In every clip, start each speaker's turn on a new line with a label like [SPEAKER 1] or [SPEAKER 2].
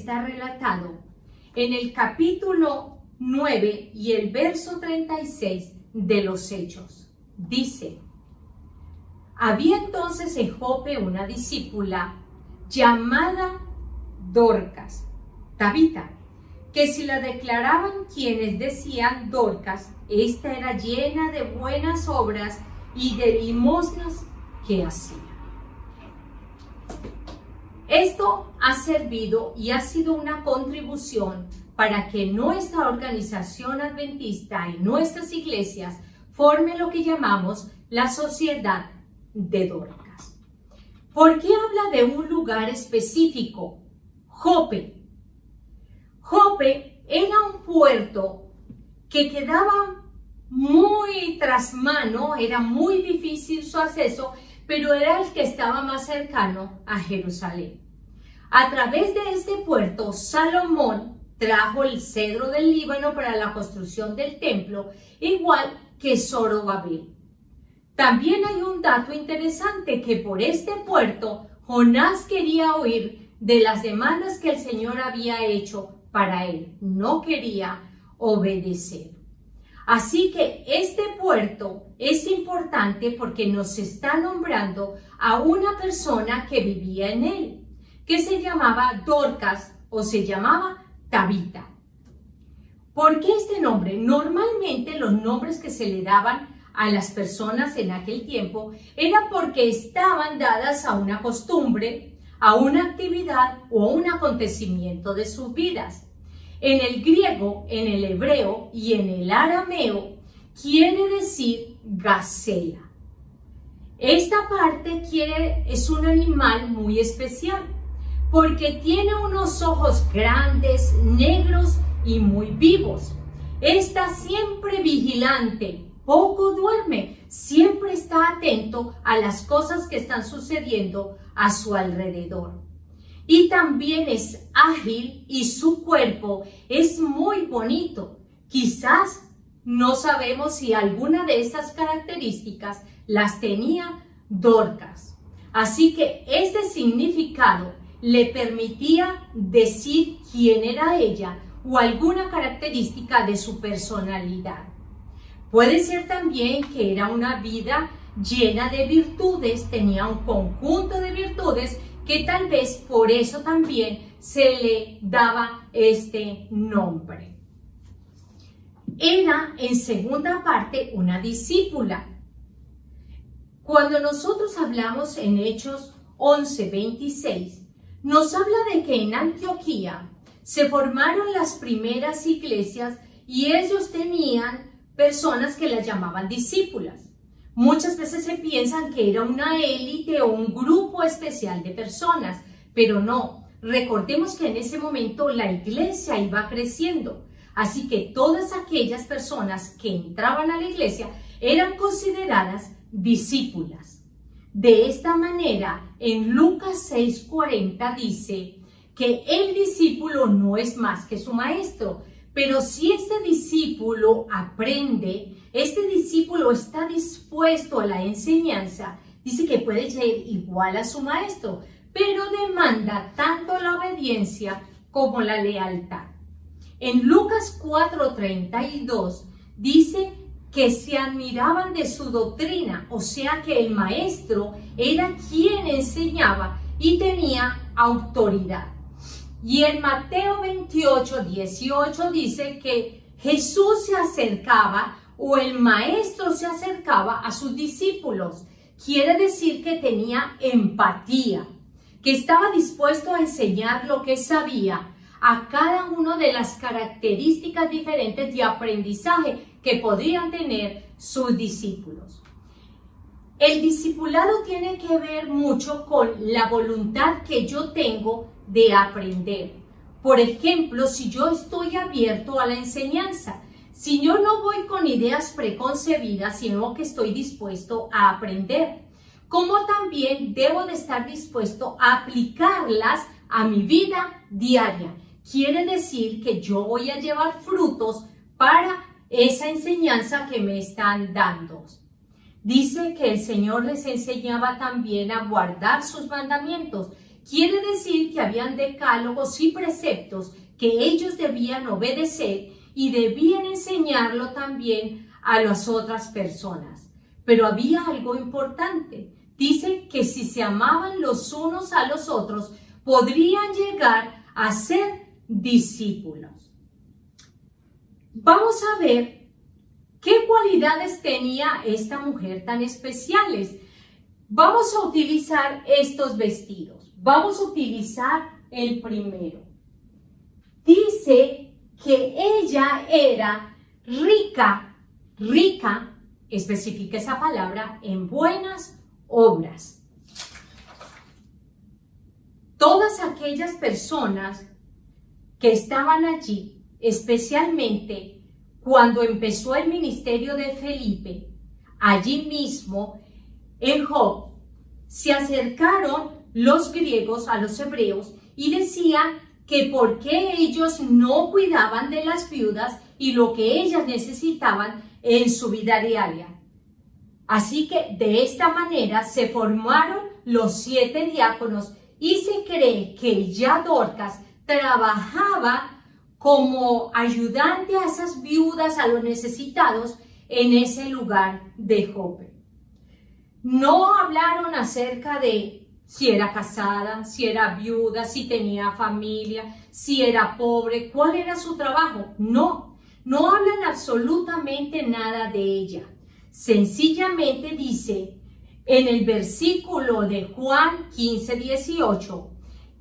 [SPEAKER 1] está relatado en el capítulo 9 y el verso 36 de los Hechos. Dice: había entonces en Jope una discípula llamada Dorcas, Tabita, que si la declaraban quienes decían Dorcas, esta era llena de buenas obras y de limosnas que hacía. Esto ha servido y ha sido una contribución para que nuestra organización adventista y nuestras iglesias formen lo que llamamos la sociedad de Dorcas. ¿Por qué habla de un lugar específico? Jope. Jope era un puerto que quedaba muy tras mano, era muy difícil su acceso, pero era el que estaba más cercano a Jerusalén. A través de este puerto, Salomón trajo el cedro del Líbano para la construcción del templo, igual que Zorobabel. También hay un dato interesante, que por este puerto Jonás quería huir de las demandas que el Señor había hecho para él. No quería obedecer. Así que este puerto es importante porque nos está nombrando a una persona que vivía en él, que se llamaba Dorcas o se llamaba Tabita. ¿Por qué este nombre? Normalmente los nombres que se le daban a las personas en aquel tiempo era porque estaban dadas a una costumbre, a una actividad o a un acontecimiento de sus vidas. En el griego, en el hebreo y en el arameo quiere decir gacela. Esta parte es un animal muy especial porque tiene unos ojos grandes, negros y muy vivos. Está siempre vigilante, poco duerme, siempre está atento a las cosas que están sucediendo a su alrededor. Y también es ágil y su cuerpo es muy bonito. Quizás no sabemos si alguna de estas características las tenía Dorcas. Así que este significado le permitía decir quién era ella o alguna característica de su personalidad. Puede ser también que era una vida llena de virtudes, tenía un conjunto de virtudes que tal vez por eso también se le daba este nombre. Era en segunda parte una discípula. Cuando nosotros hablamos en Hechos 11:26, nos habla de que en Antioquía se formaron las primeras iglesias y ellos tenían personas que las llamaban discípulas. Muchas veces se piensan que era una élite o un grupo especial de personas, pero no. Recordemos que en ese momento la iglesia iba creciendo, así que todas aquellas personas que entraban a la iglesia eran consideradas discípulas. De esta manera, en Lucas 6:40 dice que el discípulo no es más que su maestro, pero si este discípulo aprende, este discípulo está dispuesto a la enseñanza, dice que puede ser igual a su maestro, pero demanda tanto la obediencia como la lealtad. En Lucas 4:32 dice que se admiraban de su doctrina, o sea que el maestro era quien enseñaba y tenía autoridad. Y en Mateo 28:18 dice que Jesús se acercaba o el maestro se acercaba a sus discípulos. Quiere decir que tenía empatía, que estaba dispuesto a enseñar lo que sabía a cada una de las características diferentes de aprendizaje que podrían tener sus discípulos. El discipulado tiene que ver mucho con la voluntad que yo tengo de aprender. Por ejemplo, si yo estoy abierto a la enseñanza, si yo no voy con ideas preconcebidas, sino que estoy dispuesto a aprender, como también debo de estar dispuesto a aplicarlas a mi vida diaria. Quiere decir que yo voy a llevar frutos para esa enseñanza que me están dando. Dice que el Señor les enseñaba también a guardar sus mandamientos. quiere decir que habían decálogos y preceptos que ellos debían obedecer y debían enseñarlo también a las otras personas. Pero había algo importante. Dice que si se amaban los unos a los otros, podrían llegar a ser discípulos. Vamos a ver qué cualidades tenía esta mujer tan especiales. Vamos a utilizar estos vestidos. Vamos a utilizar el primero. Dice que ella era rica, especifica esa palabra, en buenas obras. Todas aquellas personas que estaban allí, especialmente cuando empezó el ministerio de Felipe, allí mismo en Job, se acercaron los griegos a los hebreos y decían que por qué ellos no cuidaban de las viudas y lo que ellas necesitaban en su vida diaria. Así que de esta manera se formaron los 7 diáconos y se cree que ya Dorcas trabajaba como ayudante a esas viudas, a los necesitados en ese lugar de Jope. No hablaron acerca de si era casada, si era viuda, si tenía familia, si era pobre, cuál era su trabajo. No hablan absolutamente nada de ella. Sencillamente dice en el versículo de Juan 15:18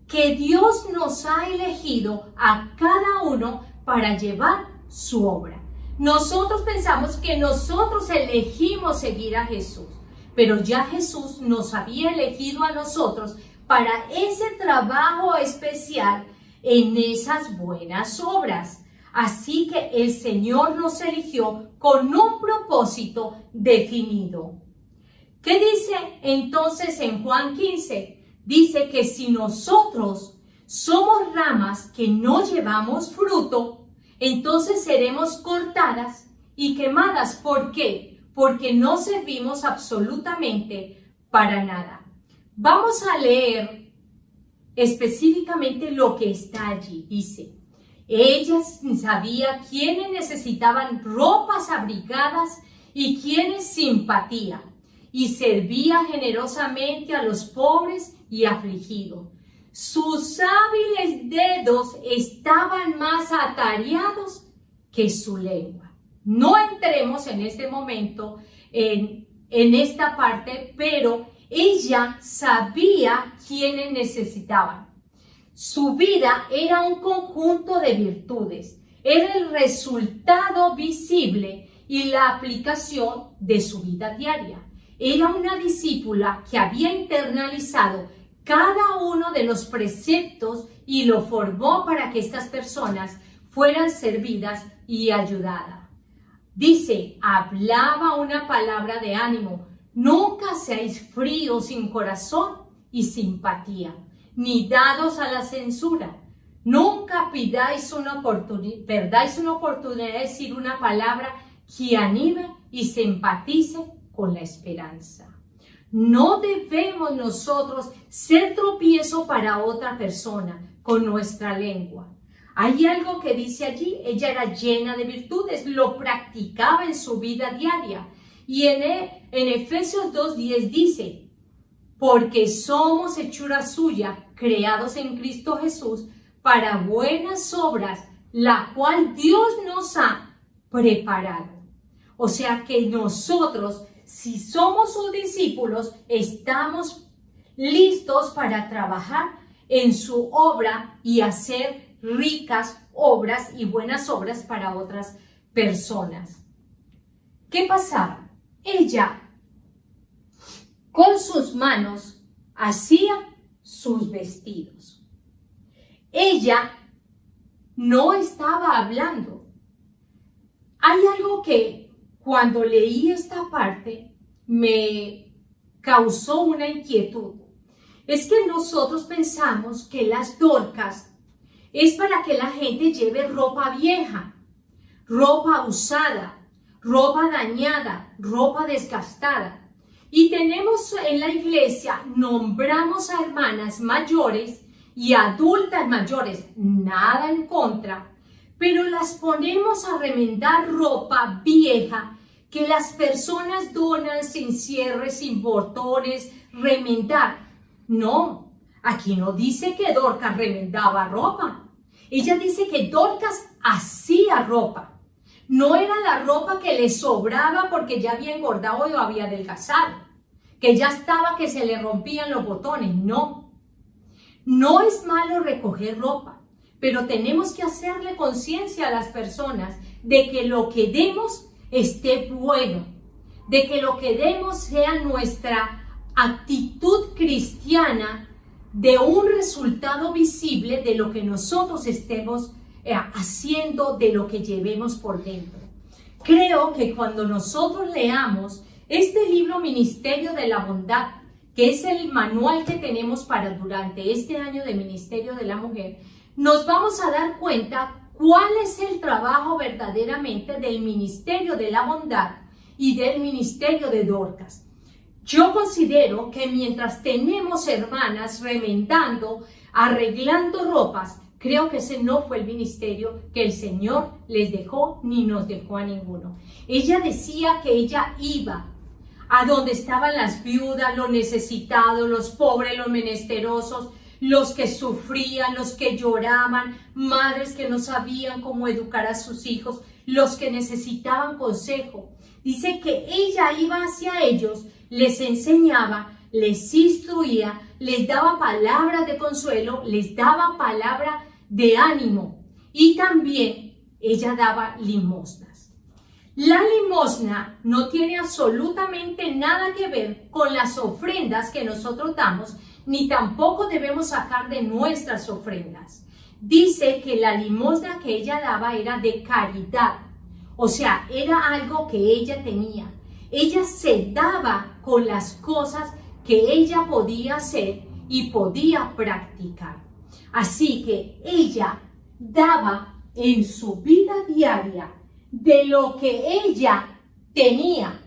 [SPEAKER 1] que Dios nos ha elegido a cada uno para llevar su obra. Nosotros pensamos que nosotros elegimos seguir a Jesús, pero ya Jesús nos había elegido a nosotros para ese trabajo especial en esas buenas obras. Así que el Señor nos eligió con un propósito definido. ¿Qué dice entonces en Juan 15? Dice que si nosotros somos ramas que no llevamos fruto, entonces seremos cortadas y quemadas. ¿Por qué? Porque no servimos absolutamente para nada. Vamos a leer específicamente lo que está allí. Dice, ella sabía quiénes necesitaban ropas abrigadas y quiénes simpatía, y servía generosamente a los pobres y afligidos. Sus hábiles dedos estaban más atareados que su lengua. No entremos en este momento en esta parte, pero ella sabía quiénes necesitaban. Su vida era un conjunto de virtudes, era el resultado visible y la aplicación de su vida diaria. Era una discípula que había internalizado cada uno de los preceptos y lo formó para que estas personas fueran servidas y ayudadas. Dice, hablaba una palabra de ánimo. Nunca seáis fríos, sin corazón y simpatía, ni dados a la censura. Nunca perdáis una oportunidad de decir una palabra que anime y se empatice con la esperanza. No debemos nosotros ser tropiezo para otra persona con nuestra lengua. Hay algo que dice allí, ella era llena de virtudes, lo practicaba en su vida diaria. Y en Efesios 2:10 dice, porque somos hechura suya, creados en Cristo Jesús, para buenas obras, la cual Dios nos ha preparado. O sea que nosotros, si somos sus discípulos, estamos listos para trabajar en su obra y hacer ricas obras y buenas obras para otras personas. ¿Qué pasaba? Ella, con sus manos, hacía sus vestidos. Ella no estaba hablando. Hay algo que cuando leí esta parte me causó una inquietud. Es que nosotros pensamos que las Dorcas es para que la gente lleve ropa vieja, ropa usada, ropa dañada, ropa desgastada. Y tenemos en la iglesia, nombramos a hermanas mayores y adultas mayores, nada en contra, pero las ponemos a remendar ropa vieja que las personas donan sin cierres, sin botones, remendar. No, aquí no dice que Dorcas remendaba ropa. Ella dice que Dorcas hacía ropa. No era la ropa que le sobraba porque ya había engordado o había adelgazado, que ya estaba que se le rompían los botones. No, no es malo recoger ropa, pero tenemos que hacerle conciencia a las personas de que lo que demos esté bueno, de que lo que demos sea nuestra actitud cristiana de un resultado visible de lo que nosotros estemos haciendo, de lo que llevemos por dentro. Creo que cuando nosotros leamos este libro Ministerio de la Bondad, que es el manual que tenemos para durante este año de Ministerio de la Mujer, nos vamos a dar cuenta cuál es el trabajo verdaderamente del Ministerio de la Bondad y del Ministerio de Dorcas. Yo considero que mientras tenemos hermanas remendando, arreglando ropas, creo que ese no fue el ministerio que el Señor les dejó ni nos dejó a ninguno. Ella decía que ella iba a donde estaban las viudas, los necesitados, los pobres, los menesterosos, los que sufrían, los que lloraban, madres que no sabían cómo educar a sus hijos, los que necesitaban consejo. Dice que ella iba hacia ellos, les enseñaba, les instruía, les daba palabras de consuelo, les daba palabra de ánimo y también ella daba limosnas. La limosna no tiene absolutamente nada que ver con las ofrendas que nosotros damos, ni tampoco debemos sacar de nuestras ofrendas. Dice que la limosna que ella daba era de caridad, o sea, era algo que ella tenía. Ella se daba con las cosas que ella podía hacer y podía practicar. Así que ella daba en su vida diaria de lo que ella tenía,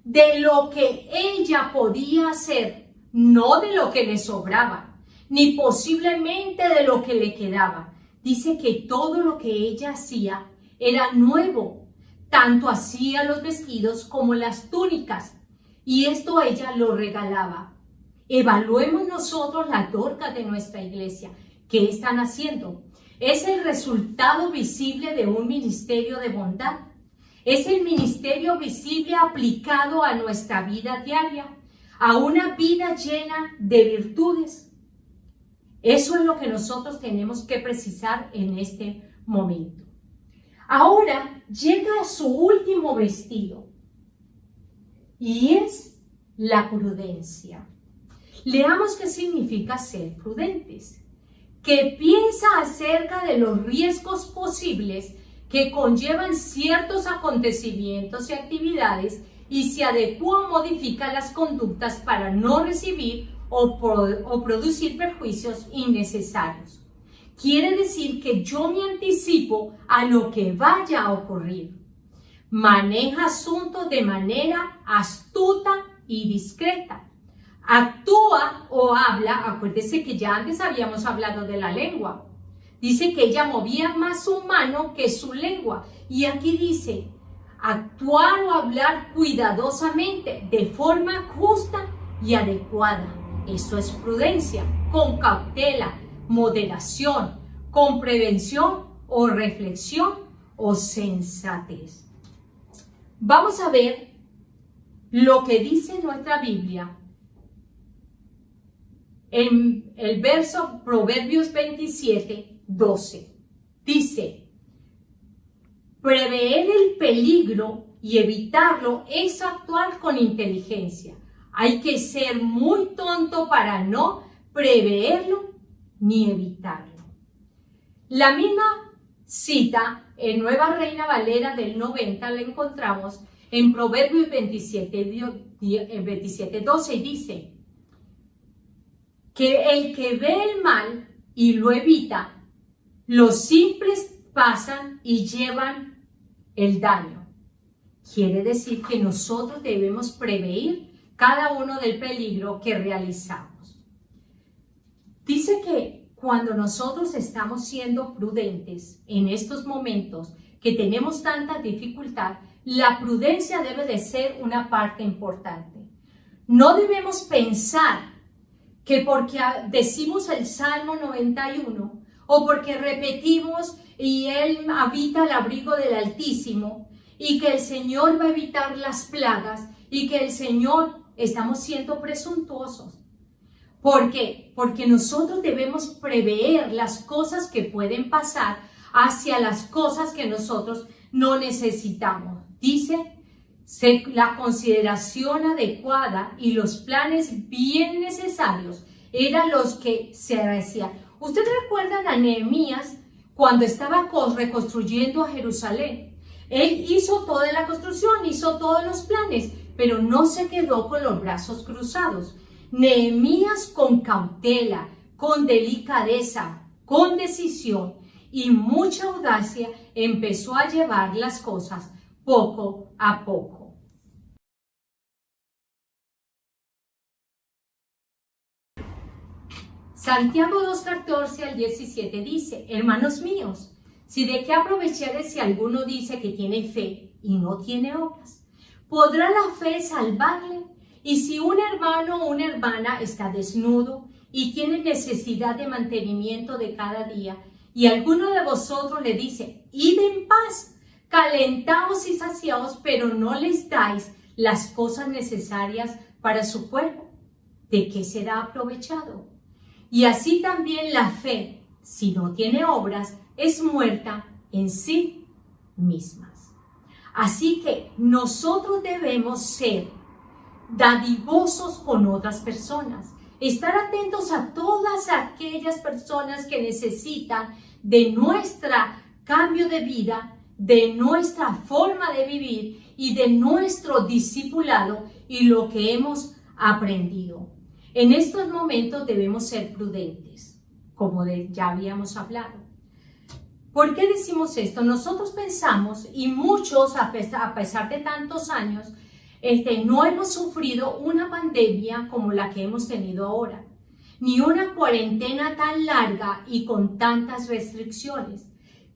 [SPEAKER 1] de lo que ella podía hacer, no de lo que le sobraba, ni posiblemente de lo que le quedaba. Dice que todo lo que ella hacía era nuevo, tanto hacía los vestidos como las túnicas, y esto ella lo regalaba. Evaluemos nosotros las Dorcas de nuestra iglesia. ¿Qué están haciendo? Es el resultado visible de un ministerio de bondad. Es el ministerio visible aplicado a nuestra vida diaria, a una vida llena de virtudes. Eso es lo que nosotros tenemos que precisar en este momento. Ahora llega a su último vestido y es la prudencia. Leamos qué significa ser prudentes. Que piensa acerca de los riesgos posibles que conllevan ciertos acontecimientos y actividades y se adecua o modifica las conductas para no recibir o producir perjuicios innecesarios. Quiere decir que yo me anticipo a lo que vaya a ocurrir. Maneja asuntos de manera astuta y discreta. Actúa o habla, acuérdese que ya antes habíamos hablado de la lengua. Dice que ella movía más su mano que su lengua. Y aquí dice, actuar o hablar cuidadosamente, de forma justa y adecuada. Eso es prudencia, con cautela, moderación, con prevención o reflexión o sensatez. Vamos a ver lo que dice nuestra Biblia en el verso Proverbios 27, 12. Dice, prever el peligro y evitarlo es actuar con inteligencia. Hay que ser muy tonto para no preverlo ni evitarlo. La misma cita en Nueva Reina Valera del 90 la encontramos en Proverbios 27, 12 y dice que el que ve el mal y lo evita, los simples pasan y llevan el daño. Quiere decir que nosotros debemos prever cada uno del peligro que realizamos. Dice que cuando nosotros estamos siendo prudentes en estos momentos que tenemos tanta dificultad, la prudencia debe de ser una parte importante. No debemos pensar que porque decimos el Salmo 91 o porque repetimos y Él habita al abrigo del Altísimo y que el Señor va a evitar las plagas y que el Señor estamos siendo presuntuosos. ¿Por qué? Porque nosotros debemos prever las cosas que pueden pasar hacia las cosas que nosotros no necesitamos. Dice, la consideración adecuada y los planes bien necesarios eran los que se hacían. ¿Ustedes recuerdan a Nehemías cuando estaba reconstruyendo a Jerusalén? Él hizo toda la construcción, hizo todos los planes, pero no se quedó con los brazos cruzados. Nehemías con cautela, con delicadeza, con decisión y mucha audacia empezó a llevar las cosas poco a poco. Santiago 2:14 al 17 dice, hermanos míos, si de qué aprovecharé si alguno dice que tiene fe y no tiene obras, ¿podrá la fe salvarle? Y si un hermano o una hermana está desnudo y tiene necesidad de mantenimiento de cada día, y alguno de vosotros le dice, id en paz, calentaos y saciaos, pero no les dais las cosas necesarias para su cuerpo, ¿de qué será aprovechado? Y así también la fe, si no tiene obras, es muerta en sí mismas. Así que nosotros debemos ser dadivosos con otras personas, estar atentos a todas aquellas personas que necesitan de nuestro cambio de vida, de nuestra forma de vivir y de nuestro discipulado y lo que hemos aprendido. En estos momentos debemos ser prudentes, como ya habíamos hablado. ¿Por qué decimos esto? Nosotros pensamos, y muchos a pesar de tantos años, no hemos sufrido una pandemia como la que hemos tenido ahora, ni una cuarentena tan larga y con tantas restricciones.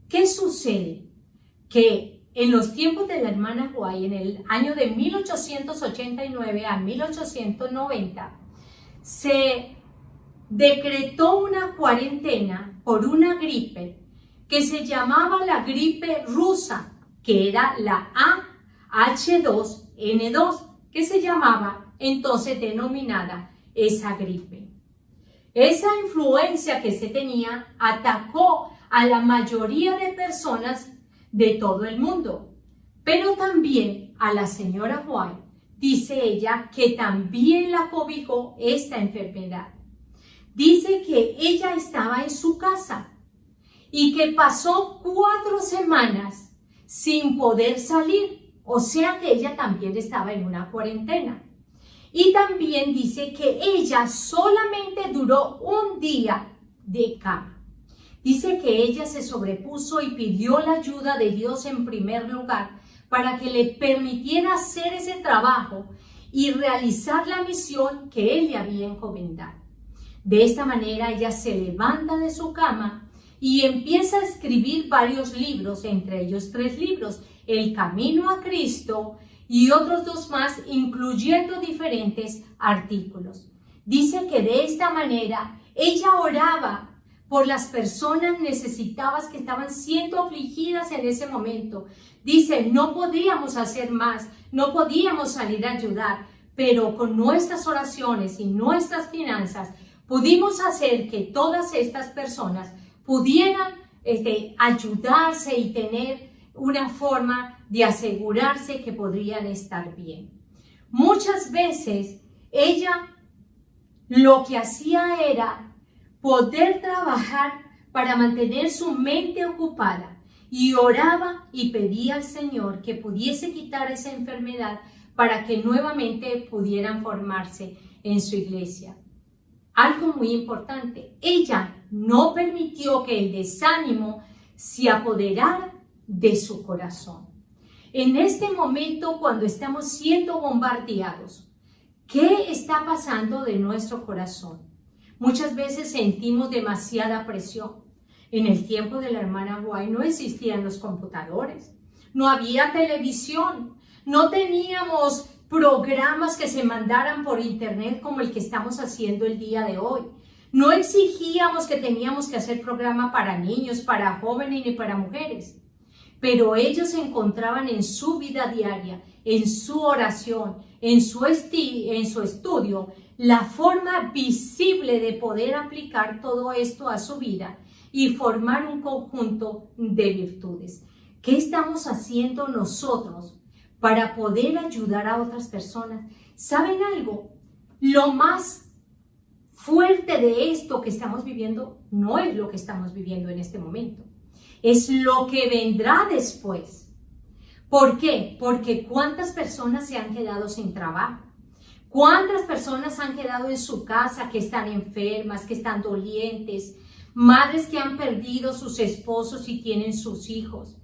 [SPEAKER 1] ¿Qué sucede? Que en los tiempos de la hermana White, en el año de 1889 a 1890, se decretó una cuarentena por una gripe que se llamaba la gripe rusa, que era la H2N2, que se llamaba entonces denominada esa gripe. Esa influencia que se tenía atacó a la mayoría de personas de todo el mundo, pero también a la señora White, dice ella, que también la cobijó esta enfermedad. Dice que ella estaba en su casa y que pasó 4 semanas sin poder salir, o sea que ella también estaba en una cuarentena. Y también dice que ella solamente duró un día de cama. Dice que ella se sobrepuso y pidió la ayuda de Dios en primer lugar para que le permitiera hacer ese trabajo y realizar la misión que Él le había encomendado. De esta manera ella se levanta de su cama y empieza a escribir varios libros, entre ellos 3 libros, El Camino a Cristo y otros 2 más, incluyendo diferentes artículos. Dice que de esta manera ella oraba por las personas necesitadas que estaban siendo afligidas en ese momento. Dice, no podíamos hacer más, no podíamos salir a ayudar, pero con nuestras oraciones y nuestras finanzas pudimos hacer que todas estas personas pudieran ayudarse y tener una forma de asegurarse que podrían estar bien. Muchas veces ella lo que hacía era poder trabajar para mantener su mente ocupada y oraba y pedía al Señor que pudiese quitar esa enfermedad para que nuevamente pudieran formarse en su iglesia. Algo muy importante, ella no permitió que el desánimo se apoderara de su corazón. En este momento, cuando estamos siendo bombardeados, ¿Qué está pasando de nuestro corazón? Muchas veces sentimos demasiada presión. En el tiempo de la hermana White no existían los computadores, no había televisión, no teníamos programas que se mandaran por internet como el que estamos haciendo el día de hoy. No exigíamos que teníamos que hacer programa para niños, para jóvenes ni para mujeres. Pero ellos encontraban en su vida diaria, en su oración, en su estudio, la forma visible de poder aplicar todo esto a su vida y formar un conjunto de virtudes. ¿Qué estamos haciendo nosotros para poder ayudar a otras personas? ¿Saben algo? Lo más fuerte de esto que estamos viviendo no es lo que estamos viviendo en este momento. Es lo que vendrá después. ¿Por qué? Porque ¿cuántas personas se han quedado sin trabajo? ¿Cuántas personas han quedado en su casa que están enfermas, que están dolientes? Madres que han perdido sus esposos y tienen sus hijos.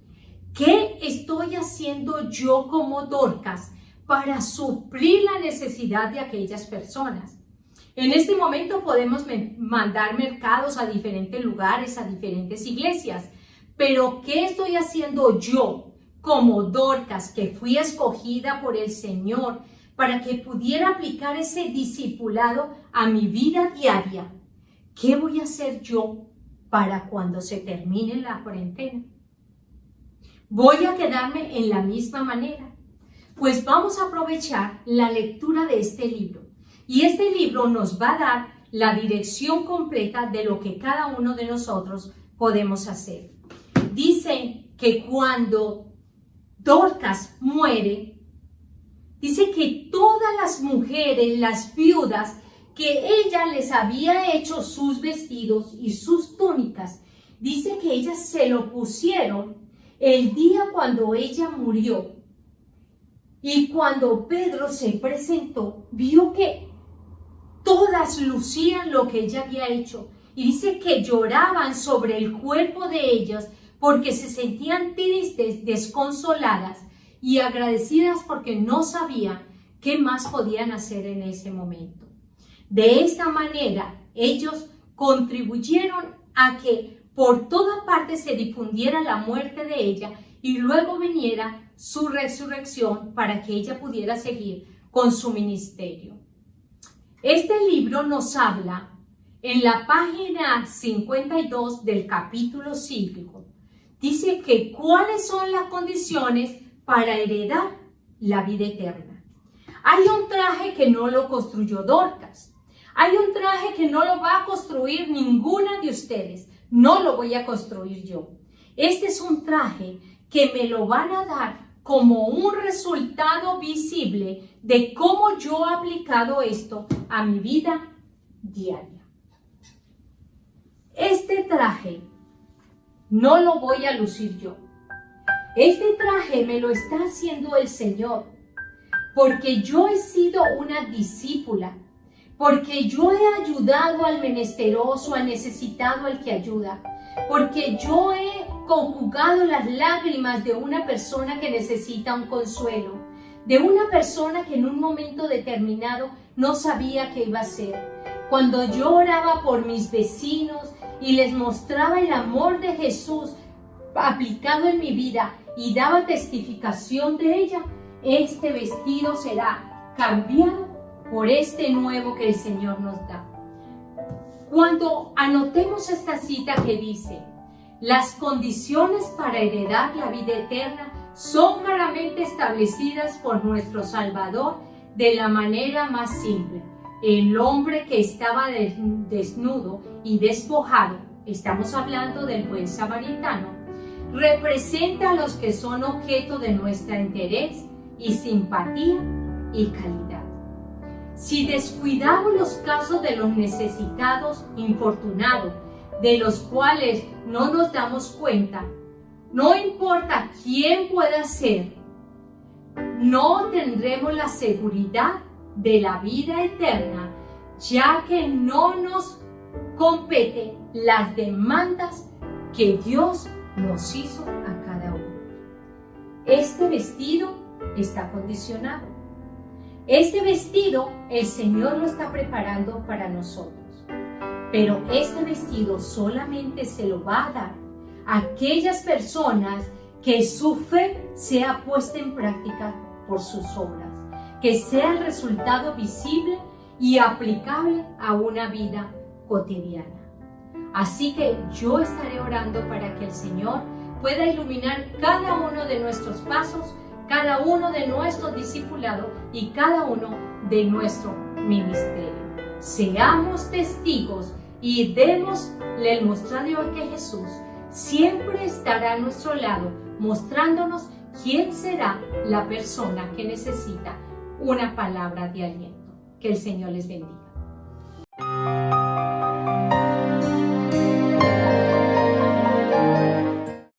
[SPEAKER 1] ¿Qué estoy haciendo yo como Dorcas para suplir la necesidad de aquellas personas? En este momento podemos mandar mercados a diferentes lugares, a diferentes iglesias. Pero ¿qué estoy haciendo yo como Dorcas, que fui escogida por el Señor para que pudiera aplicar ese discipulado a mi vida diaria? ¿Qué voy a hacer yo para cuando se termine la cuarentena? ¿Voy a quedarme en la misma manera? Pues vamos a aprovechar la lectura de este libro. Y este libro nos va a dar la dirección completa de lo que cada uno de nosotros podemos hacer. Dice que cuando Dorcas muere, dice que todas las mujeres, las viudas, que ella les había hecho sus vestidos y sus túnicas, dice que ellas se lo pusieron el día cuando ella murió. Y cuando Pedro se presentó, vio que todas lucían lo que ella había hecho. Y dice que lloraban sobre el cuerpo de ellas porque se sentían tristes, desconsoladas y agradecidas porque no sabían qué más podían hacer en ese momento. De esta manera, ellos contribuyeron a que por toda parte se difundiera la muerte de ella y luego viniera su resurrección para que ella pudiera seguir con su ministerio. Este libro nos habla en la página 52 del capítulo 5. Dice que cuáles son las condiciones para heredar la vida eterna. Hay un traje que no lo construyó Dorcas. Hay un traje que no lo va a construir ninguna de ustedes. No lo voy a construir yo. Este es un traje que me lo van a dar como un resultado visible de cómo yo he aplicado esto a mi vida diaria. Este traje no lo voy a lucir yo. Este traje me lo está haciendo el Señor, porque yo he sido una discípula, porque yo he ayudado al menesteroso, al necesitado, al que ayuda, porque yo he conjugado las lágrimas de una persona que necesita un consuelo, de una persona que en un momento determinado no sabía qué iba a hacer. Cuando yo oraba por mis vecinos y les mostraba el amor de Jesús aplicado en mi vida y daba testificación de ella, este vestido será cambiado por este nuevo que el Señor nos da. Cuando anotemos esta cita que dice, las condiciones para heredar la vida eterna son claramente establecidas por nuestro Salvador de la manera más simple. El hombre que estaba desnudo y despojado, estamos hablando del buen samaritano, representa a los que son objeto de nuestro interés y simpatía y calidad. Si descuidamos los casos de los necesitados, infortunados, de los cuales no nos damos cuenta, no importa quién pueda ser, no tendremos la seguridad de la vida eterna, ya que no nos compete las demandas que Dios nos hizo a cada uno. Este vestido está condicionado. Este vestido el Señor lo está preparando para nosotros, pero este vestido solamente se lo va a dar a aquellas personas que su fe sea puesta en práctica por sus obras, que sea el resultado visible y aplicable a una vida cotidiana. Así que yo estaré orando para que el Señor pueda iluminar cada uno de nuestros pasos, cada uno de nuestros discipulados y cada uno de nuestro ministerio. Seamos testigos y démosle el mostrario de que Jesús siempre estará a nuestro lado, mostrándonos quién será la persona que necesita una palabra de aliento. Que el Señor les bendiga.